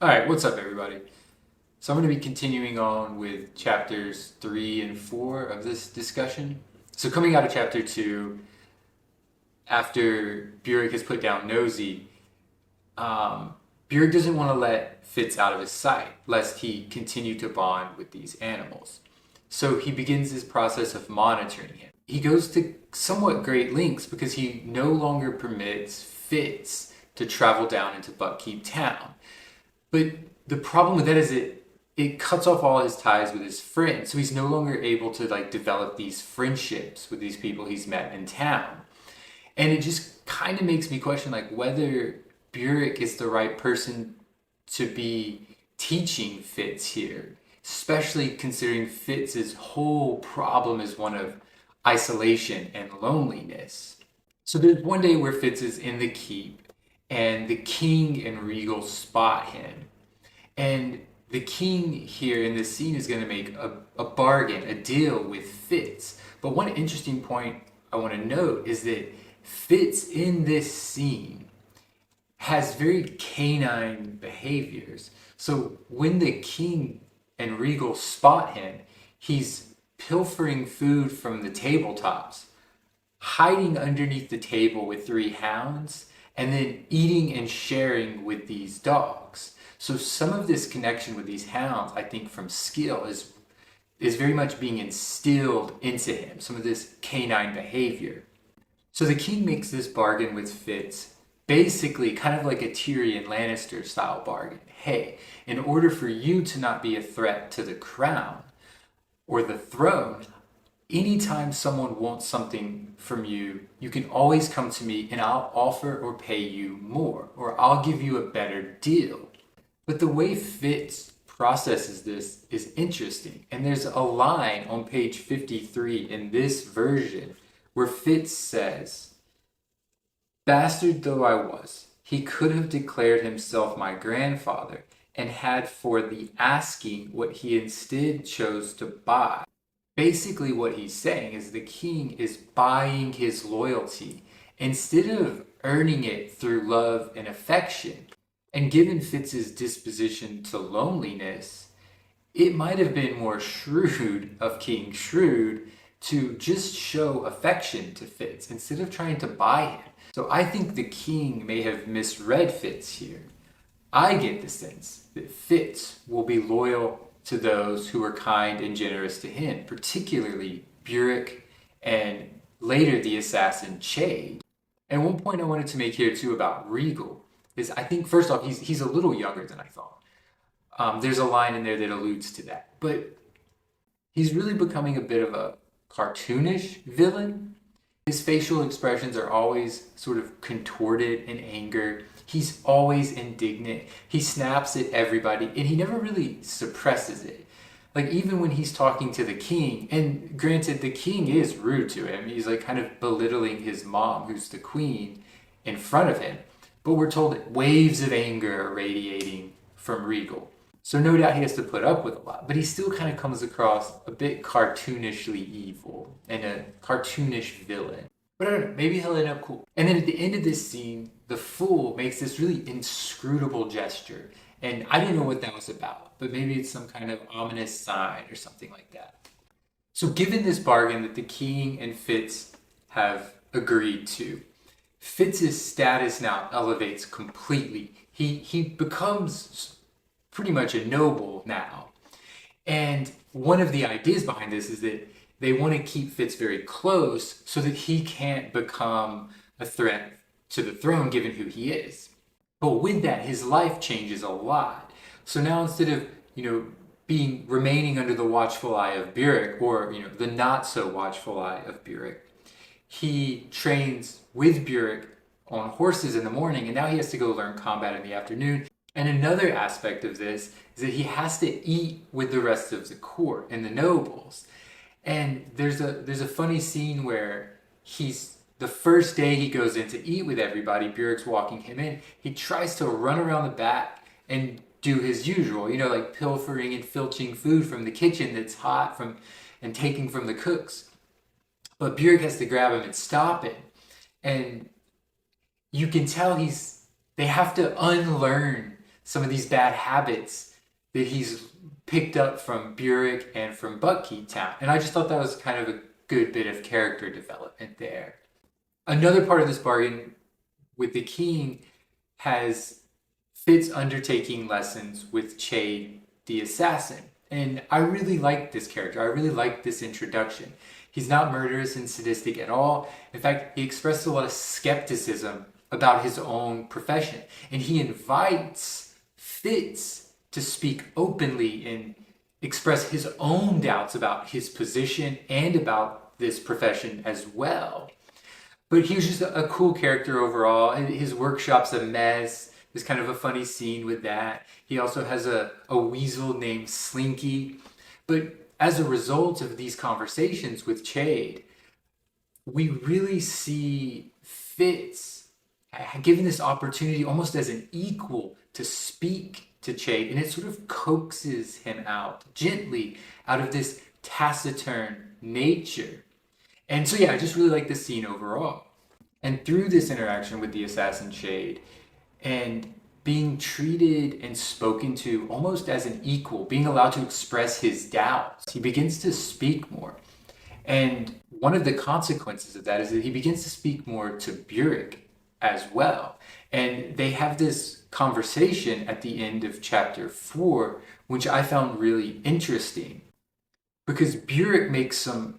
All right, what's up, everybody? So I'm going to be continuing on with chapters 3 and 4 of this discussion. So coming out of chapter 2, after Burek has put down Nosy, Burek doesn't want to let Fitz out of his sight, lest he continue to bond with these animals. So he begins his process of monitoring him. He goes to somewhat great lengths because he no longer permits Fitz to travel down into Buckkeep Town. But the problem with that is it cuts off all his ties with his friends. So he's no longer able to develop these friendships with these people he's met in town. And it just kind of makes me question whether Burek is the right person to be teaching Fitz here, especially considering Fitz's whole problem is one of isolation and loneliness. So there's one day where Fitz is in the keep and the king and Regal spot him. And the king here in this scene is going to make a bargain, a deal with Fitz. But one interesting point I want to note is that Fitz in this scene has very canine behaviors. So when the king and Regal spot him, he's pilfering food from the tabletops, hiding underneath the table with 3 hounds, and then eating and sharing with these dogs. So some of this connection with these hounds, I think from skill, is very much being instilled into him, some of this canine behavior. So the king makes this bargain with Fitz, basically kind of like a Tyrion Lannister style bargain. Hey, in order for you to not be a threat to the crown or the throne, anytime someone wants something from you, you can always come to me and I'll offer or pay you more, or I'll give you a better deal. But the way Fitz processes this is interesting. And there's a line on page 53 in this version where Fitz says, "Bastard though I was, he could have declared himself my grandfather and had for the asking what he instead chose to buy." Basically what he's saying is the king is buying his loyalty instead of earning it through love and affection. And given Fitz's disposition to loneliness, it might have been more shrewd of King Shrewd to just show affection to Fitz instead of trying to buy him. So I think the king may have misread Fitz here. I get the sense that Fitz will be loyal to those who are kind and generous to him, particularly Burek and later the assassin Chade. And one point I wanted to make here too about Regal is I think first off he's a little younger than I thought. There's a line in there that alludes to that, but he's really becoming a bit of a cartoonish villain. His facial expressions are always sort of contorted in anger. He's always indignant. He snaps at everybody and he never really suppresses it. Even when he's talking to the king, and granted the king is rude to him, he's kind of belittling his mom, who's the queen, in front of him. But we're told that waves of anger are radiating from Regal. So no doubt he has to put up with a lot, but he still kind of comes across a bit cartoonishly evil and a cartoonish villain. But I don't know, maybe he'll end up cool. And then at the end of this scene, the fool makes this really inscrutable gesture. And I don't know what that was about, but maybe it's some kind of ominous sign or something like that. So given this bargain that the king and Fitz have agreed to, Fitz's status now elevates completely. He becomes pretty much a noble now. And one of the ideas behind this is that they want to keep Fitz very close so that he can't become a threat to the throne given who he is. But with that, his life changes a lot. So now instead of, remaining under the watchful eye of Burek, or, the not so watchful eye of Burek, he trains with Burek on horses in the morning, and now he has to go learn combat in the afternoon. And another aspect of this is that he has to eat with the rest of the court and the nobles. And there's a funny scene where the first day he goes in to eat with everybody, Burek's walking him in, he tries to run around the back and do his usual, pilfering and filching food from the kitchen that's hot and taking from the cooks. But Burek has to grab him and stop him. And you can tell they have to unlearn some of these bad habits that he's picked up from Burek and from Buckkeep Town. And I just thought that was kind of a good bit of character development there. Another part of this bargain with the king has Fitz undertaking lessons with Chade the assassin. And I really like this character. I really like this introduction. He's not murderous and sadistic at all. In fact, he expressed a lot of skepticism about his own profession. And he invites Fitz to speak openly and express his own doubts about his position and about this profession as well. But he was just a cool character overall. His workshop's a mess. There's kind of a funny scene with that. He also has a weasel named Slinky. But as a result of these conversations with Chade, we really see Fitz given this opportunity almost as an equal to speak to Chade, and it sort of coaxes him out gently out of this taciturn nature. And so yeah, I just really like this scene overall. And through this interaction with the assassin Chade, and being treated and spoken to almost as an equal, being allowed to express his doubts, he begins to speak more. And one of the consequences of that is that he begins to speak more to Burek as well. And they have this conversation at the end of chapter 4, which I found really interesting, because Burek makes some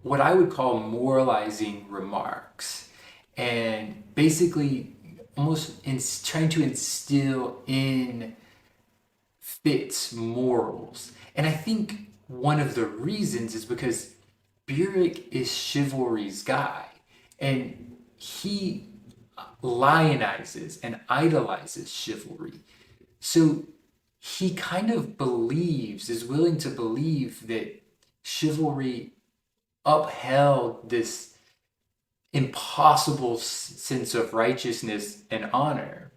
what I would call moralizing remarks, and basically almost trying to instill in Fitz morals. And I think one of the reasons is because Burek is chivalry's guy, and he lionizes and idolizes chivalry. So he kind of is willing to believe that chivalry upheld this impossible sense of righteousness and honor.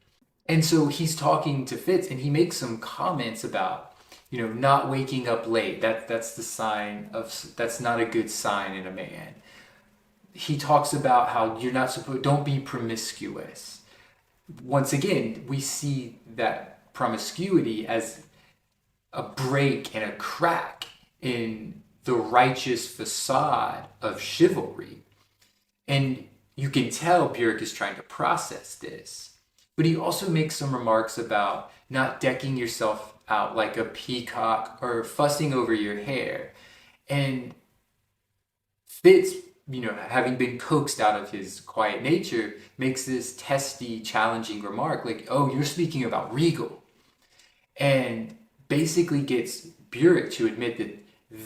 And so he's talking to Fitz, and he makes some comments about, not waking up late. That's the sign of, that's not a good sign in a man. He talks about how don't be promiscuous. Once again, we see that promiscuity as a break and a crack in the righteous facade of chivalry. And you can tell Burek is trying to process this. But he also makes some remarks about not decking yourself out like a peacock or fussing over your hair. And Fitz, having been coaxed out of his quiet nature, makes this testy, challenging remark like, oh, you're speaking about regal. And basically gets Burek to admit that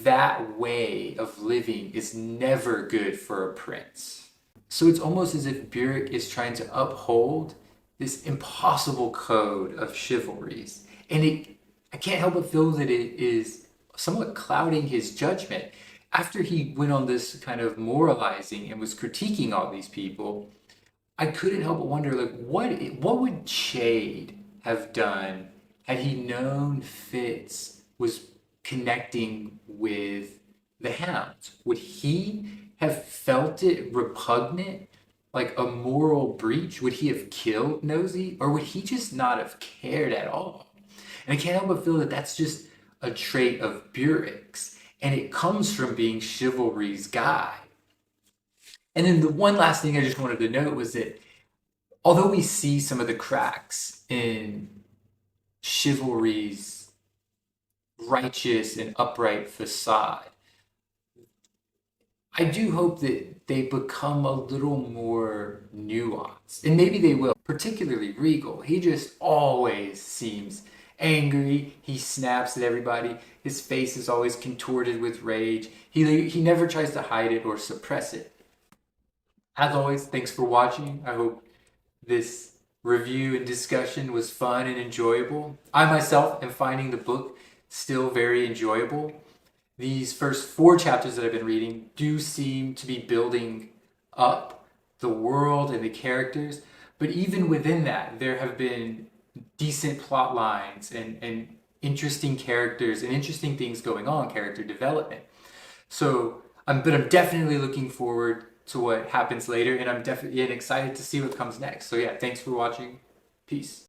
that way of living is never good for a prince. So it's almost as if Burek is trying to uphold this impossible code of chivalries. And I can't help but feel that it is somewhat clouding his judgment. After he went on this kind of moralizing and was critiquing all these people, I couldn't help but wonder, what would Chade have done had he known Fitz was connecting with the hounds? Would he have felt it repugnant, like a moral breach? Would he have killed Nosy, or would he just not have cared at all? And I can't help but feel that that's just a trait of Burek's, and it comes from being chivalry's guy. And then the one last thing I just wanted to note was that although we see some of the cracks in chivalry's righteous and upright facade, I do hope that they become a little more nuanced. And maybe they will, particularly Regal. He just always seems angry. He snaps at everybody. His face is always contorted with rage. He never tries to hide it or suppress it. As always, thanks for watching. I hope this review and discussion was fun and enjoyable. I myself am finding the book still very enjoyable. These first 4 chapters that I've been reading do seem to be building up the world and the characters, but even within that, there have been decent plot lines and interesting characters and interesting things going on, character development. So, I'm definitely looking forward to what happens later, and I'm definitely excited to see what comes next. So yeah, thanks for watching. Peace.